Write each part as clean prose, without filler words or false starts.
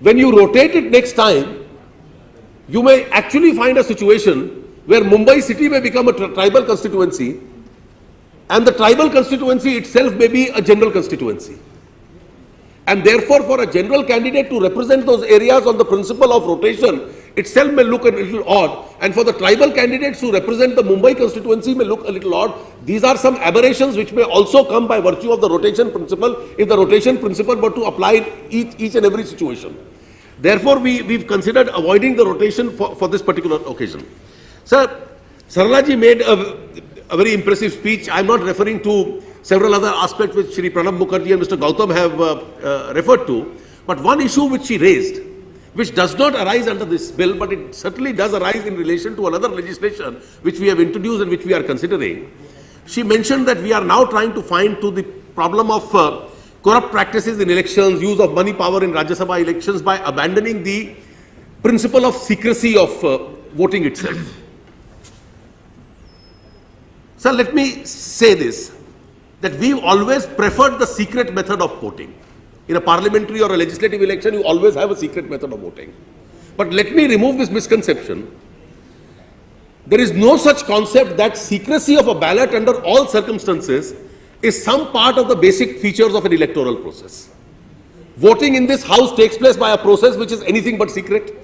when you rotate it next time, you may actually find a situation where Mumbai city may become a tribal constituency, and the tribal constituency itself may be a general constituency. And therefore, for a general candidate to represent those areas on the principle of rotation itself may look a little odd, and for the tribal candidates who represent the Mumbai constituency may look a little odd. These are some aberrations which may also come by virtue of the rotation principle, if the rotation principle were to apply in each and every situation. Therefore, we've considered avoiding the rotation for this particular occasion. Sir, Saralaji made a very impressive speech. I'm not referring to several other aspects which Shri Pranab Mukherjee and Mr. Gautam have referred to, but one issue which she raised, which does not arise under this bill, but it certainly does arise in relation to another legislation which we have introduced and which we are considering. She mentioned that we are now trying to find to the problem of corrupt practices in elections, use of money power in Rajya Sabha elections by abandoning the principle of secrecy of voting itself. Sir, let me say this, that we've always preferred the secret method of voting. In a parliamentary or a legislative election, you always have a secret method of voting. But let me remove this misconception. There is no such concept that secrecy of a ballot under all circumstances is some part of the basic features of an electoral process. Voting in this house takes place by a process which is anything but secret.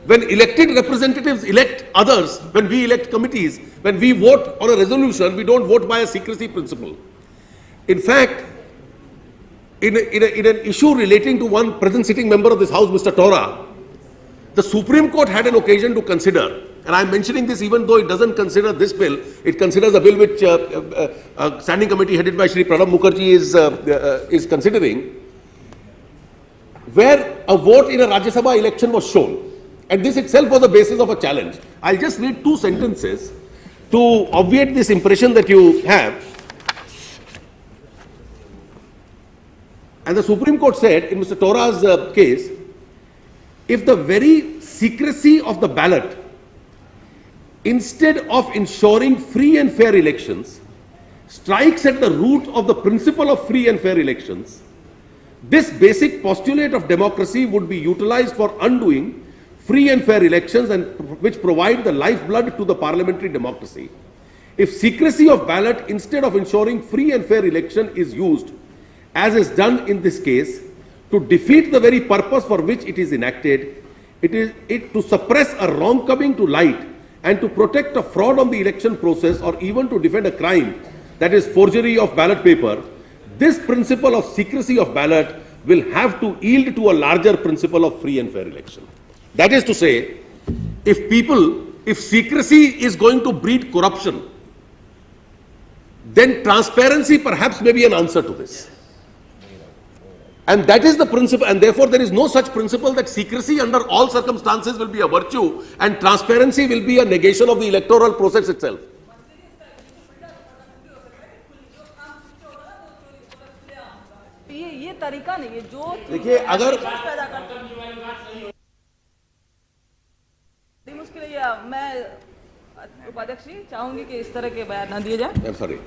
When elected representatives elect others, when we elect committees, when we vote on a resolution, we don't vote by a secrecy principle. In fact, in an issue relating to one present sitting member of this house, Mr. Tora, the Supreme Court had an occasion to consider, and I'm mentioning this even though it doesn't consider this bill, it considers a bill which a standing committee headed by Shri Pranab Mukherjee is considering, where a vote in a Rajya Sabha election was shown. And this itself was the basis of a challenge. I'll just read two sentences to obviate this impression that you have. And the Supreme Court said in Mr. Tora's case, if the very secrecy of the ballot, instead of ensuring free and fair elections, strikes at the root of the principle of free and fair elections, this basic postulate of democracy would be utilized for undoing free and fair elections, and which provide the lifeblood to the parliamentary democracy. If secrecy of ballot instead of ensuring free and fair election is used, as is done in this case, to defeat the very purpose for which it is enacted, it to suppress a wrong coming to light and to protect a fraud on the election process, or even to defend a crime, that is forgery of ballot paper, this principle of secrecy of ballot will have to yield to a larger principle of free and fair election. That is to say, if secrecy is going to breed corruption, then transparency perhaps may be an answer to this. And that is the principle, and therefore there is no such principle that secrecy under all circumstances will be a virtue and transparency will be a negation of the electoral process itself. ये तरीका नहीं है जो देखिए अगर मुश्किल है, मैं उपाध्यक्ष जी चाहूंगी कि इस तरह के बयान न दिए जाए। सॉरी,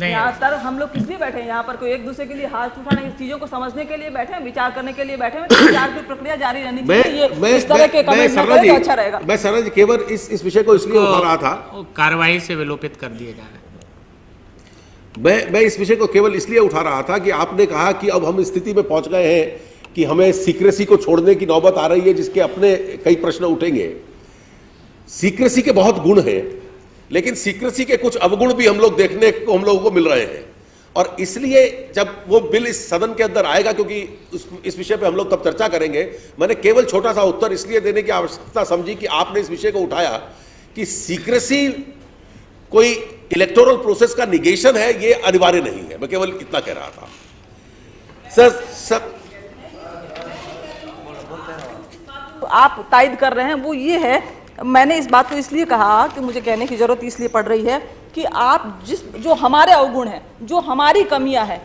यहाँ तर हम लोग किस लिए बैठे हैं? यहाँ पर कोई एक दूसरे के लिए हाथ उठाने, चीजों को समझने के लिए बैठे हैं, विचार करने के लिए बैठे हैं, तो विचार की प्रक्रिया जारी रहनी चाहिए। ये इस तरह के कमेंट न करें तो अच्छा रहेगा। मैं सरला जी केवल इस विषय को इसलिए उठा रहा था, कार्रवाई से विलोपित कर दिए जा रहे हैं। मैं इस विषय को केवल इसलिए उठा रहा था कि आपने कहा कि अब हम स्थिति में पहुंच गए हैं कि हमें सीक्रेसी को छोड़ने की नौबत आ रही है, जिसके अपने कई प्रश्न उठेंगे। सीक्रेसी के बहुत गुण हैं, लेकिन सीक्रेसी के कुछ अवगुण भी हम लोगों को मिल रहे हैं, और इसलिए जब वो बिल इस सदन के अंदर आएगा, क्योंकि इस विषय पे हम लोग तब चर्चा करेंगे, मैंने केवल छोटा सा उत्तर इसलिए देने की आवश्यकता समझी कि आपने इस विषय को उठाया कि सीक्रेसी कोई इलेक्टोरल प्रोसेस का निगेशन है, ये अनिवार्य नहीं है। मैं केवल इतना कह रहा था। सर आप तायद कर रहे हैं वो ये है, मैंने इस बात को इसलिए कहा कि मुझे कहने की जरूरत इसलिए पड़ रही है कि आप जो हमारे अवगुण हैं, जो हमारी कमियां हैं,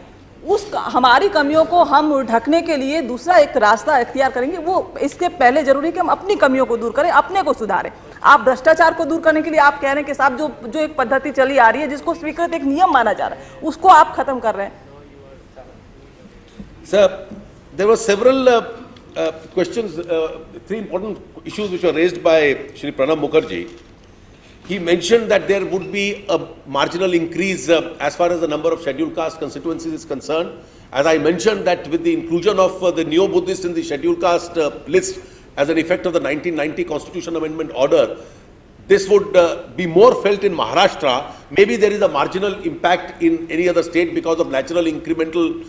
हमारी कमियों को हम ढकने के लिए दूसरा एक रास्ता इख्तियार करेंगे। वो इसके पहले जरूरी है कि हम अपनी कमियों को दूर करें, अपने को सुधारें। आप भ्रष्टाचार को दूर करने के लिए आप कह रहे हैं कि साहब जो एक पद्धति चली आ रही है, जिसको स्वीकृत एक नियम माना जा रहा है, उसको आप खत्म कर रहे हैं। Sir, there were several questions, three important issues which were raised by Shri Pranab Mukherjee. He mentioned that there would be a marginal increase as far as the number of scheduled caste constituencies is concerned. As I mentioned, that with the inclusion of the Neo-Buddhist in the scheduled caste list as an effect of the 1990 Constitution Amendment Order, this would be more felt in Maharashtra. Maybe there is a marginal impact in any other state because of natural incremental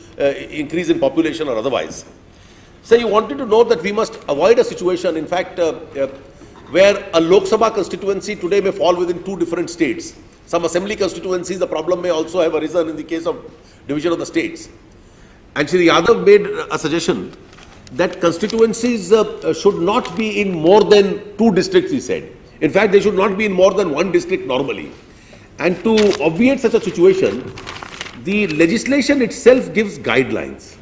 increase in population or otherwise. So you wanted to know that we must avoid a situation, in fact, where a Lok Sabha constituency today may fall within two different states. Some assembly constituencies, the problem may also have arisen in the case of division of the states. And Shri Yadav made a suggestion that constituencies should not be in more than two districts, he said. In fact, they should not be in more than one district normally. And to obviate such a situation, the legislation itself gives guidelines.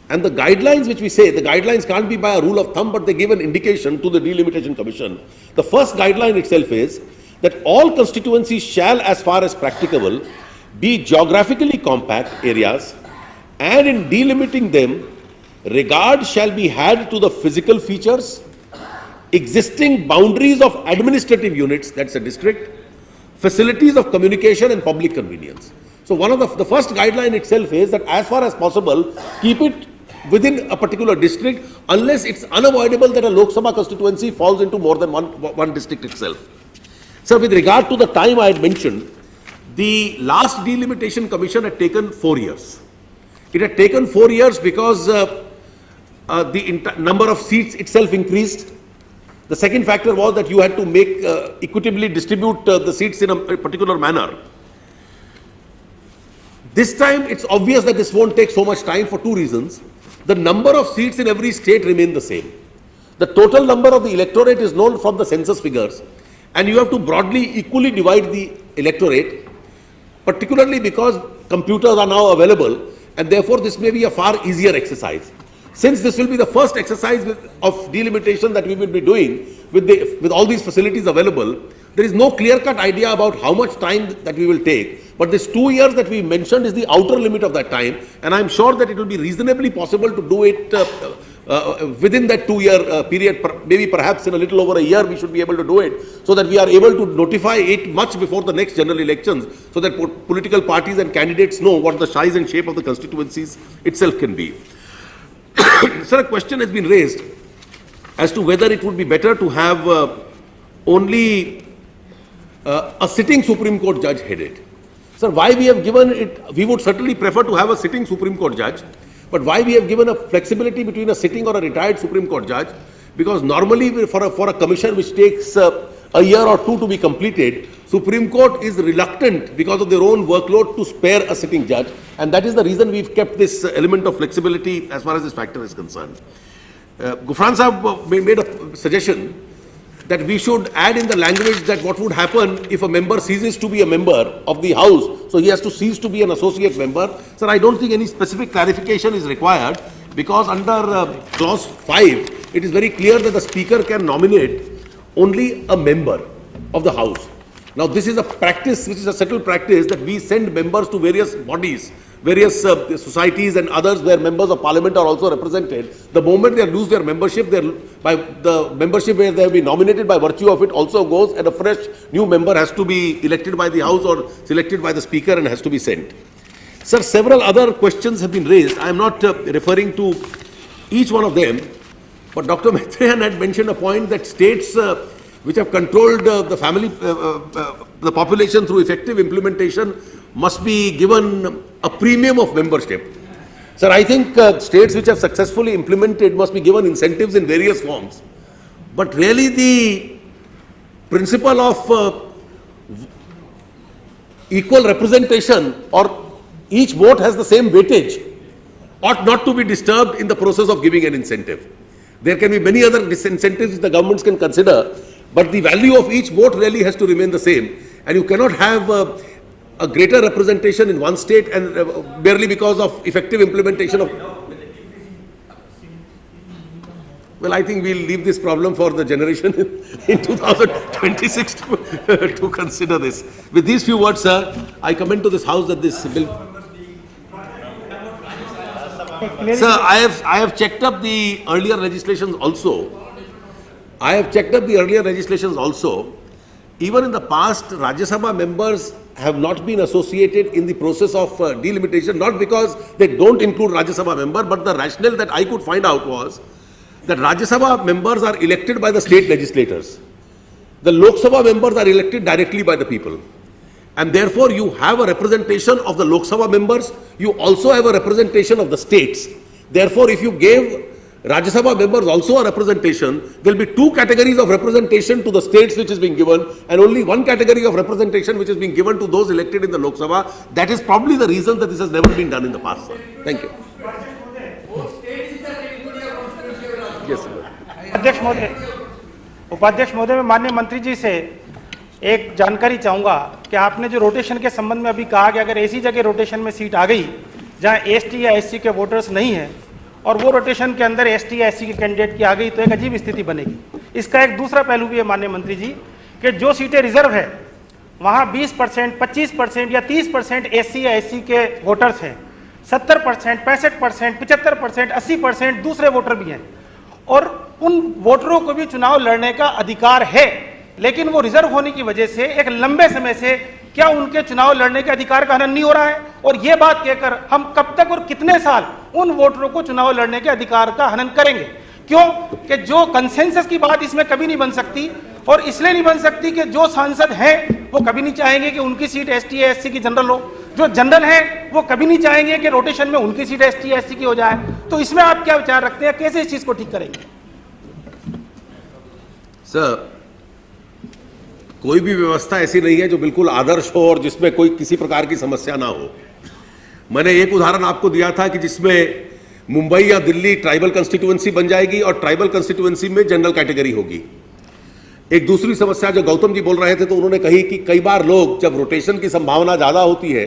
And the guidelines which we say, the guidelines can't be by a rule of thumb, but they give an indication to the Delimitation Commission. The first guideline itself is that all constituencies shall, as far as practicable, be geographically compact areas, and in delimiting them, regard shall be had to the physical features, existing boundaries of administrative units, that's a district, facilities of communication and public convenience. So one of the first guideline itself is that as far as possible, keep it within a particular district unless it's unavoidable that a Lok Sabha constituency falls into more than one district itself. So with regard to the time I had mentioned, the last Delimitation Commission had taken 4 years. It had taken 4 years because the number of seats itself increased. The second factor was that you had to make equitably distribute the seats in a particular manner. This time it's obvious that this won't take so much time for two reasons. The number of seats in every state remain the same. The total number of the electorate is known from the census figures, and you have to broadly equally divide the electorate, particularly because computers are now available, and therefore this may be a far easier exercise. Since this will be the first exercise of delimitation that we will be doing with all these facilities available, there is no clear-cut idea about how much time that we will take. But this 2 years that we mentioned is the outer limit of that time, and I am sure that it will be reasonably possible to do it within that 2 year period. Maybe perhaps in a little over a year we should be able to do it, so that we are able to notify it much before the next general elections, so that political parties and candidates know what the size and shape of the constituencies itself can be. Sir, a question has been raised as to whether it would be better to have only a sitting Supreme Court judge headed. Sir, why we have given it, we would certainly prefer to have a sitting Supreme Court judge, but why we have given a flexibility between a sitting or a retired Supreme Court judge? Because normally for a commission which takes a year or two to be completed, Supreme Court is reluctant because of their own workload to spare a sitting judge, and that is the reason we've kept this element of flexibility as far as this factor is concerned. Gufran Sahab made a suggestion that we should add in the language that what would happen if a member ceases to be a member of the House, so he has to cease to be an associate member. Sir, I don't think any specific clarification is required, because under clause 5, it is very clear that the Speaker can nominate only a member of the House. Now, this is a practice, which is a settled practice, that we send members to various bodies, various societies and others where members of parliament are also represented. The moment they lose their membership, the membership where they have been nominated by virtue of it also goes, and a fresh new member has to be elected by the House or selected by the Speaker and has to be sent. Sir, several other questions have been raised. I am not referring to each one of them, but Dr. Maitreyan had mentioned a point that states which have controlled the population through effective implementation must be given a premium of membership. Sir, I think states which have successfully implemented must be given incentives in various forms. But really the principle of equal representation, or each vote has the same weightage, ought not to be disturbed in the process of giving an incentive. There can be many other disincentives the governments can consider, but the value of each vote really has to remain the same. And you cannot have a greater representation in one state and barely because of effective implementation of... Well, I think we'll leave this problem for the generation in 2026 to consider this. With these few words, sir, I commend to this House that this bill... Sir, I have checked up the earlier legislations also. Even in the past, Rajya Sabha members have not been associated in the process of delimitation, not because they don't include Rajya Sabha member, but the rationale that I could find out was that Rajya Sabha members are elected by the state legislators. The Lok Sabha members are elected directly by the people. And therefore, you have a representation of the Lok Sabha members, you also have a representation of the states. Therefore, if you gave Rajya Sabha members also a representation, there will be two categories of representation to the states which is being given, and only one category of representation which is being given to those elected in the Lok Sabha. That is probably the reason that this has never been done in the past, sir. Thank you. Yes, sir. उपाध्यक्ष महोदय, मैं माननीय मंत्री जी से एक जानकारी चाहूंगा कि आपने जो रोटेशन के संबंध में अभी कहा कि अगर ऐसी जगह रोटेशन में सीट आ गई जहां एसटी या एससी के वोटर्स नहीं है और वो रोटेशन के अंदर एसटी या एससी के कैंडिडेट की आ गई तो एक अजीब स्थिति बनेगी। इसका एक दूसरा पहलू भी है माननीय मंत्री जी कि जो सीटें रिजर्व है वहां 20%, 25% या 30% एससी या एससी के वोटर्स हैं, 70%, 65%, 75%, 80% दूसरे वोटर भी हैं और उन वोटरों को भी चुनाव लड़ने का अधिकार है, लेकिन वो रिजर्व होने की वजह से एक लंबे समय से क्या उनके चुनाव लड़ने के अधिकार का हनन नहीं हो रहा है? और ये बात कहकर हम कब तक और कितने साल उन वोटरों को चुनाव लड़ने के अधिकार का हनन करेंगे? क्यों कि जो कंसेंसस की बात इसमें कभी नहीं बन सकती और इसलिए नहीं बन सकती कि जो सांसद हैं वो कभी नहीं चाहेंगे कि उनकी सीट एसटी या एससी की जनरल हो, जो जनरल हैं वो कभी नहीं चाहेंगे कि रोटेशन में उनकी सीट एसटी या एससी की हो जाए। तो इसमें आप क्या विचार रखते हैं, कैसे इस चीज को ठीक करेंगे? सर, कोई भी व्यवस्था ऐसी नहीं है जो बिल्कुल आदर्श हो और जिसमें कोई किसी प्रकार की समस्या ना हो। मैंने एक उदाहरण आपको दिया था कि जिसमें मुंबई या दिल्ली ट्राइबल कंस्टिट्यूएंसी बन जाएगी और ट्राइबल कंस्टिट्यूएंसी में जनरल कैटेगरी होगी। एक दूसरी समस्या जो गौतम जी बोल रहे थे तो उन्होंने कही कि कई बार लोग जब रोटेशन की संभावना ज्यादा होती है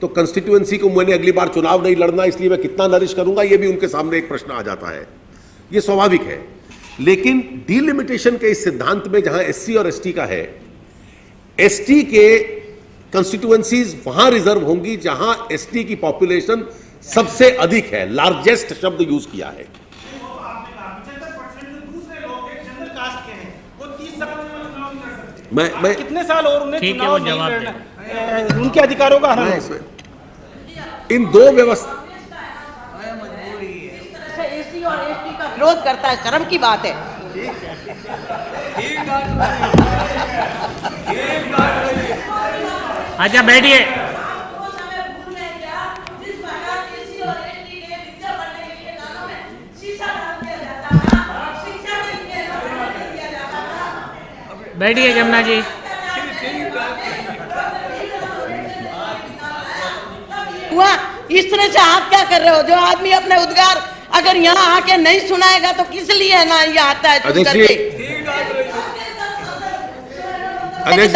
तो कंस्टिट्यूएंसी को मैंने अगली बार चुनाव नहीं लड़ना इसलिए मैं कितना नरिश करूंगा, यह भी उनके सामने एक प्रश्न आ जाता है। यह स्वाभाविक है, लेकिन डीलिमिटेशन के इस सिद्धांत में जहां एससी और एसटी का है, एसटी के कंस्टिट्यूएंसीज वहां रिजर्व होंगी जहां एसटी की पॉपुलेशन सबसे अधिक है, लार्जेस्ट शब्द यूज किया है। मैं कितने साल और उन्हें ठीक है, चुनाव वो नहीं जवाब लड़ना, उनके अधिकारों का हनन। इन दो व्यवस्था एससी और एसटी का विरोध करता है, शर्म की बात है। अच्छा बैठिए। बैठिए जमुना जी। हुआ इस तरह से आप क्या कर रहे हो? जो आदमी अपने उद्गार अगर यहाँ आके नहीं सुनाएगा तो किस लिए ना ये आता है? अध्यक्ष जी,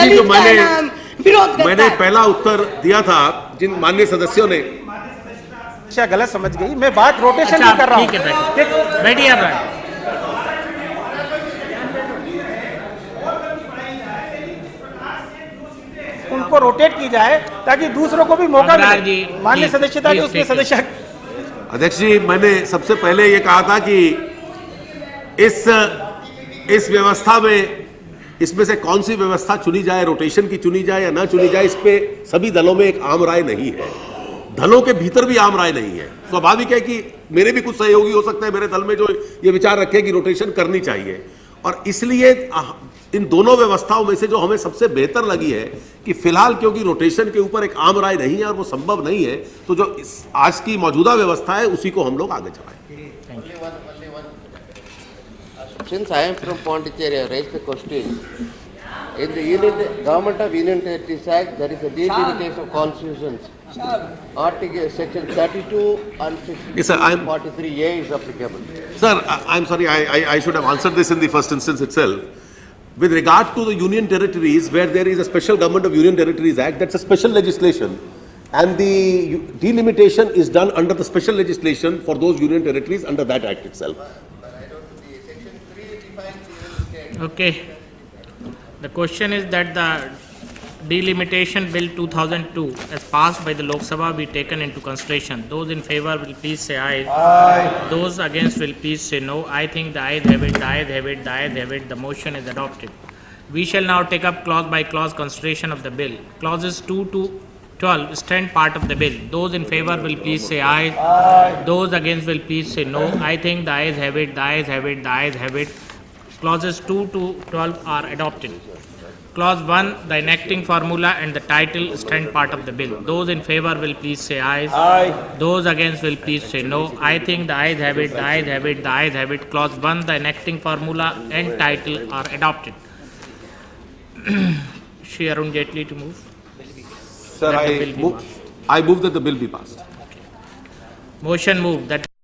जो मैंने पहला उत्तर दिया था जिन माननीय सदस्यों ने गलत समझ गई, मैं बात रोटेशन अच्छा, की कर रहा हूँ। ठीक है, बैठिए आप। उनको रोटेट की जाए ताकि दूसरों को भी मौका मिले। मान्य सदस्यता के उसमें सदस्य। अध्यक्ष जी, मैंने सबसे पहले ये कहा था कि इस व्यवस्था में इसमें से कौन सी व्यवस्था चुनी जाए, रोटेशन की चुनी जाए या ना चुनी जाए, इस पे सभी दलों में एक आम राय नहीं है। दलों के भीतर भी आम राय नहीं है। स्वाभाविक है कि मेरे भी कुछ सहयोगी हो सकते हैं मेरे दल में जो ये विचार रखे कि रोटेशन करनी चाहिए, और इसलिए इन दोनों व्यवस्थाओं में से जो हमें सबसे बेहतर लगी है कि फिलहाल क्योंकि रोटेशन के ऊपर एक आम राय नहीं है और वो संभव नहीं है, तो जो आज की मौजूदा व्यवस्था है उसी को हम लोग आगे चलाएं। Since I am from Pondicherry, I raised the question. In the Government of Union Territories Act, there is a delimitation of constitutions. Article section 32 and section Yes, sir, 43A is applicable. Sir, I'm sorry, I should have answered this in the first instance itself. With regard to the Union Territories, where there is a special Government of Union Territories Act, that's a special legislation. And the delimitation is done under the special legislation for those Union Territories under that Act itself. Okay. The question is that the Delimitation Bill 2002 as passed by the Lok Sabha be taken into consideration. Those in favor will please say aye. Aye. Those against will please say no. I think the ayes have it, the ayes have it, the ayes have it. The motion is adopted. We shall now take up clause by clause consideration of the bill. Clauses 2 to 12 stand part of the bill. Those in favor will please say aye. Aye. Those against will please say no. I think the ayes have it, the ayes have it, the ayes have it. Clauses 2 to 12 are adopted. Clause 1, the enacting formula and the title stand part of the bill. Those in favor will please say aye. Aye. Those against will please say no. I think the ayes have it, the ayes have it, the ayes have it. Clause 1, the enacting formula and title are adopted. Shri Arun Jaitley to move. Sir, That the bill be I move that the bill be passed. Motion moved that